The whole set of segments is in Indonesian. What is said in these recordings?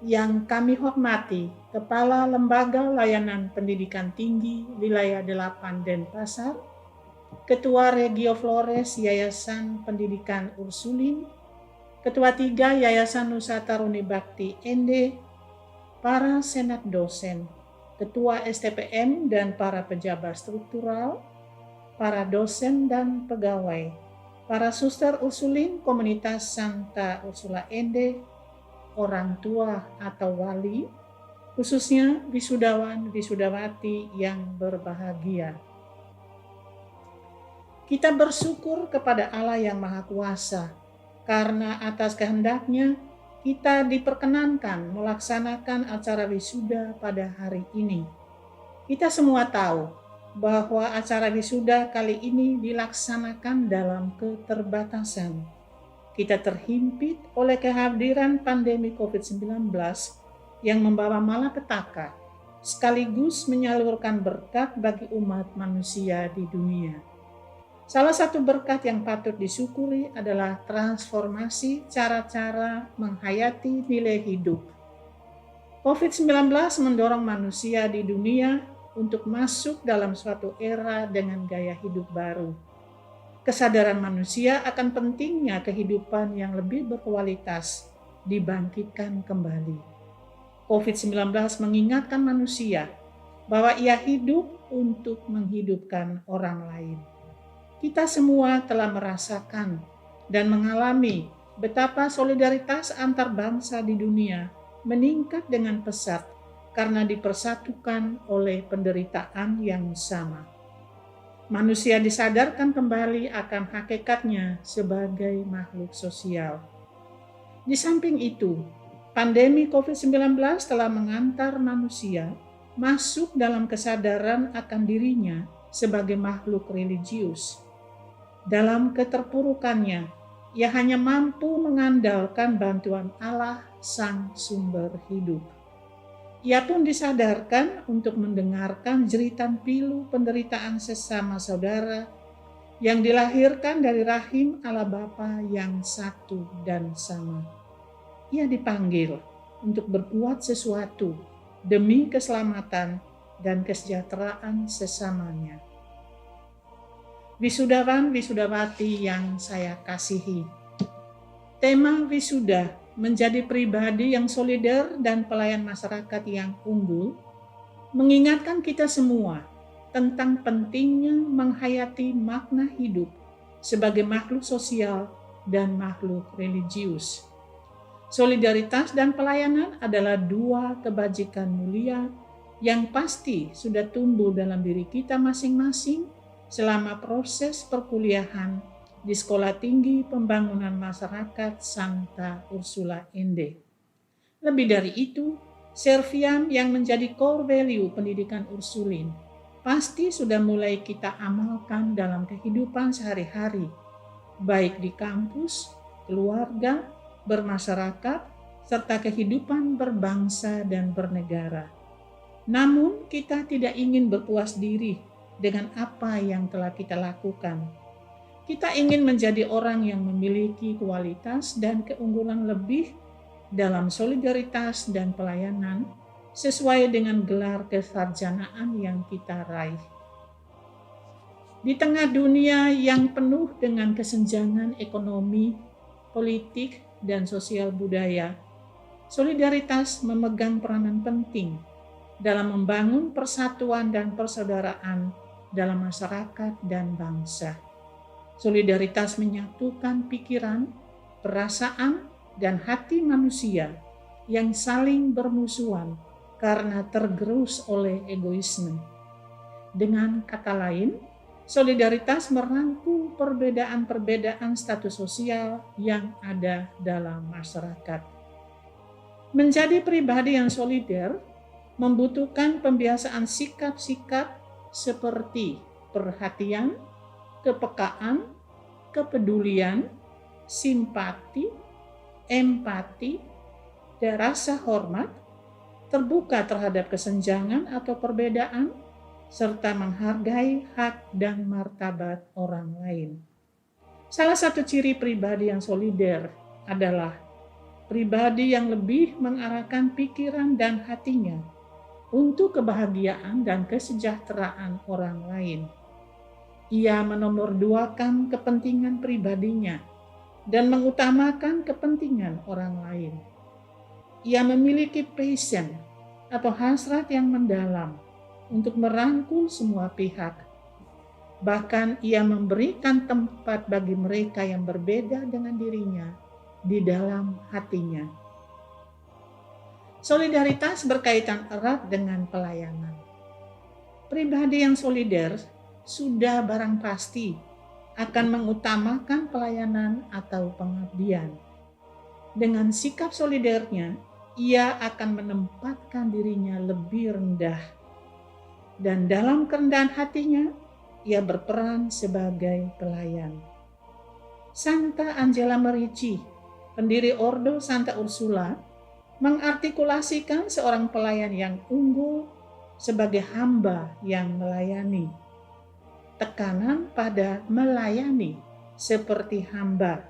Yang kami hormati, Kepala Lembaga Layanan Pendidikan Tinggi Wilayah 8 Denpasar, Ketua Regio Flores Yayasan Pendidikan Ursulin, Ketua 3 Yayasan Nusa Taruni Bakti Ende, para senat dosen, Ketua STPM dan para pejabat struktural, para dosen dan pegawai, para suster Ursulin komunitas Santa Ursula Ende, orang tua atau wali, khususnya wisudawan-wisudawati yang berbahagia. Kita bersyukur kepada Allah yang Maha Kuasa, karena atas kehendaknya kita diperkenankan melaksanakan acara wisuda pada hari ini. Kita semua tahu bahwa acara wisuda kali ini dilaksanakan dalam keterbatasan. Kita terhimpit oleh kehadiran pandemi COVID-19 yang membawa malapetaka, sekaligus menyalurkan berkat bagi umat manusia di dunia. Salah satu berkat yang patut disyukuri adalah transformasi cara-cara menghayati nilai hidup. COVID-19 mendorong manusia di dunia untuk masuk dalam suatu era dengan gaya hidup baru. Kesadaran manusia akan pentingnya kehidupan yang lebih berkualitas dibangkitkan kembali. COVID-19 mengingatkan manusia bahwa ia hidup untuk menghidupkan orang lain. Kita semua telah merasakan dan mengalami betapa solidaritas antar bangsa di dunia meningkat dengan pesat karena dipersatukan oleh penderitaan yang sama. Manusia disadarkan kembali akan hakikatnya sebagai makhluk sosial. Di samping itu, pandemi COVID-19 telah mengantar manusia masuk dalam kesadaran akan dirinya sebagai makhluk religius. Dalam keterpurukannya, ia hanya mampu mengandalkan bantuan Allah, Sang Sumber Hidup. Ia pun disadarkan untuk mendengarkan jeritan pilu penderitaan sesama saudara yang dilahirkan dari rahim Allah Bapa yang satu dan sama. Ia dipanggil untuk berbuat sesuatu demi keselamatan dan kesejahteraan sesamanya. Wisudawan-wisudawati yang saya kasihi, tema wisuda menjadi pribadi yang solider dan pelayan masyarakat yang unggul, mengingatkan kita semua tentang pentingnya menghayati makna hidup sebagai makhluk sosial dan makhluk religius. Solidaritas dan pelayanan adalah dua kebajikan mulia yang pasti sudah tumbuh dalam diri kita masing-masing selama proses perkuliahan di Sekolah Tinggi Pembangunan Masyarakat Santa Ursula Ende. Lebih dari itu, Serviam yang menjadi core value pendidikan Ursulin pasti sudah mulai kita amalkan dalam kehidupan sehari-hari, baik di kampus, keluarga, bermasyarakat, serta kehidupan berbangsa dan bernegara. Namun, kita tidak ingin berpuas diri dengan apa yang telah kita lakukan. Kita ingin menjadi orang yang memiliki kualitas dan keunggulan lebih dalam solidaritas dan pelayanan sesuai dengan gelar kesarjanaan yang kita raih. Di tengah dunia yang penuh dengan kesenjangan ekonomi, politik, dan sosial budaya, solidaritas memegang peranan penting dalam membangun persatuan dan persaudaraan dalam masyarakat dan bangsa. Solidaritas menyatukan pikiran, perasaan, dan hati manusia yang saling bermusuhan karena tergerus oleh egoisme. Dengan kata lain, solidaritas merangkul perbedaan-perbedaan status sosial yang ada dalam masyarakat. Menjadi pribadi yang solider membutuhkan pembiasaan sikap-sikap seperti perhatian, kepekaan, kepedulian, simpati, empati, dan rasa hormat, terbuka terhadap kesenjangan atau perbedaan, serta menghargai hak dan martabat orang lain. Salah satu ciri pribadi yang solider adalah pribadi yang lebih mengarahkan pikiran dan hatinya untuk kebahagiaan dan kesejahteraan orang lain. Ia menomorduakan kepentingan pribadinya dan mengutamakan kepentingan orang lain. Ia memiliki passion atau hasrat yang mendalam untuk merangkul semua pihak. Bahkan ia memberikan tempat bagi mereka yang berbeda dengan dirinya di dalam hatinya. Solidaritas berkaitan erat dengan pelayanan. Pribadi yang solider sudah barang pasti akan mengutamakan pelayanan atau pengabdian. Dengan sikap solidernya, ia akan menempatkan dirinya lebih rendah. Dan dalam kerendahan hatinya, ia berperan sebagai pelayan. Santa Angela Merici, pendiri Ordo Santa Ursula, mengartikulasikan seorang pelayan yang unggul sebagai hamba yang melayani. Tekanan pada melayani seperti hamba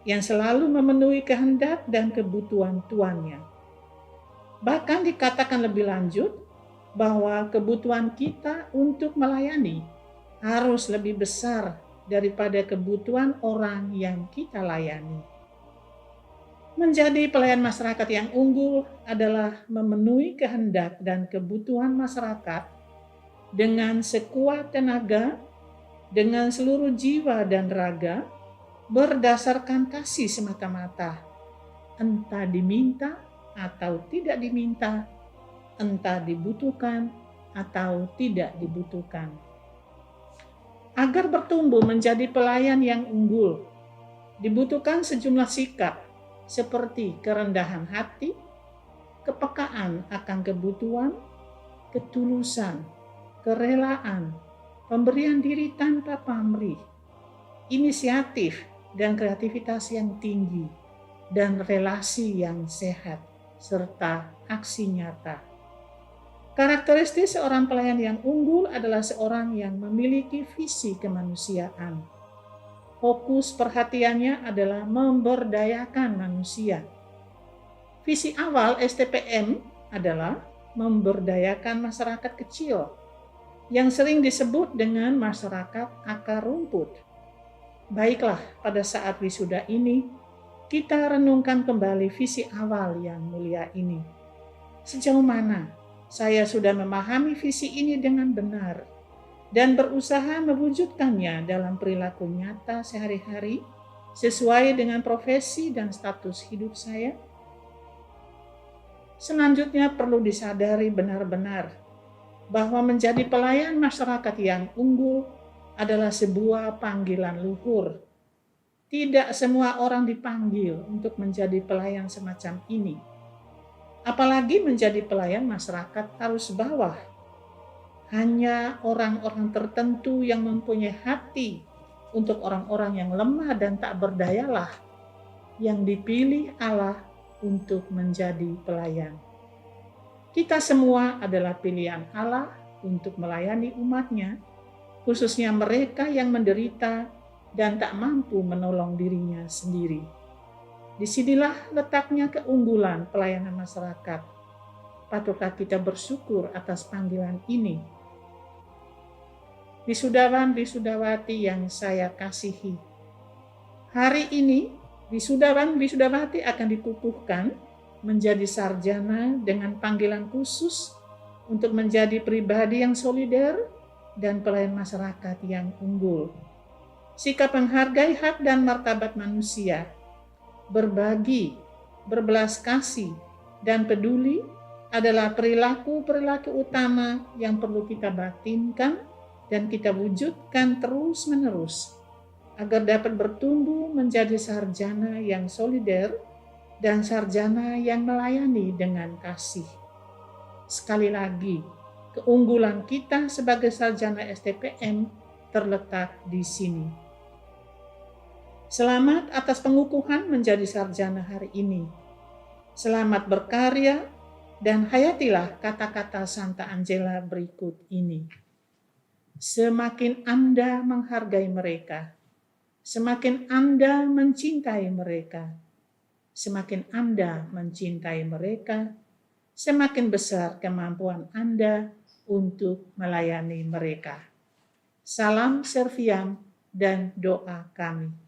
yang selalu memenuhi kehendak dan kebutuhan tuannya. Bahkan dikatakan lebih lanjut bahwa kebutuhan kita untuk melayani harus lebih besar daripada kebutuhan orang yang kita layani. Menjadi pelayan masyarakat yang unggul adalah memenuhi kehendak dan kebutuhan masyarakat dengan sekuat tenaga, dengan seluruh jiwa dan raga, berdasarkan kasih semata-mata, entah diminta atau tidak diminta, entah dibutuhkan atau tidak dibutuhkan. Agar bertumbuh menjadi pelayan yang unggul, dibutuhkan sejumlah sikap seperti kerendahan hati, kepekaan akan kebutuhan, ketulusan, kerelaan, pemberian diri tanpa pamrih, inisiatif dan kreativitas yang tinggi, dan relasi yang sehat, serta aksi nyata. Karakteristik seorang pelayan yang unggul adalah seorang yang memiliki visi kemanusiaan. Fokus perhatiannya adalah memberdayakan manusia. Visi awal STPM adalah memberdayakan masyarakat kecil, yang sering disebut dengan masyarakat akar rumput. Baiklah, pada saat wisuda ini, kita renungkan kembali visi awal yang mulia ini. Sejauh mana saya sudah memahami visi ini dengan benar dan berusaha mewujudkannya dalam perilaku nyata sehari-hari sesuai dengan profesi dan status hidup saya? Selanjutnya perlu disadari benar-benar bahwa menjadi pelayan masyarakat yang unggul adalah sebuah panggilan luhur. Tidak semua orang dipanggil untuk menjadi pelayan semacam ini. Apalagi menjadi pelayan masyarakat arus bawah. Hanya orang-orang tertentu yang mempunyai hati untuk orang-orang yang lemah dan tak berdayalah yang dipilih Allah untuk menjadi pelayan. Kita semua adalah pilihan Allah untuk melayani umat-Nya, khususnya mereka yang menderita dan tak mampu menolong dirinya sendiri. Disinilah letaknya keunggulan pelayanan masyarakat. Patutkah kita bersyukur atas panggilan ini? Wisudawan wisudawati yang saya kasihi, hari ini wisudawan wisudawati akan dikukuhkan menjadi sarjana dengan panggilan khusus untuk menjadi pribadi yang solider dan pelayan masyarakat yang unggul. Sikap menghargai hak dan martabat manusia, berbagi, berbelas kasih, dan peduli adalah perilaku-perilaku utama yang perlu kita batinkan dan kita wujudkan terus-menerus agar dapat bertumbuh menjadi sarjana yang solider dan sarjana yang melayani dengan kasih. Sekali lagi, keunggulan kita sebagai sarjana STPM terletak di sini. Selamat atas pengukuhan menjadi sarjana hari ini. Selamat berkarya Dan hayatilah kata-kata Santa Angela berikut ini. Semakin Anda menghargai mereka, semakin Anda mencintai mereka, semakin Anda mencintai mereka, semakin besar kemampuan Anda untuk melayani mereka. Salam Serviam dan doa kami.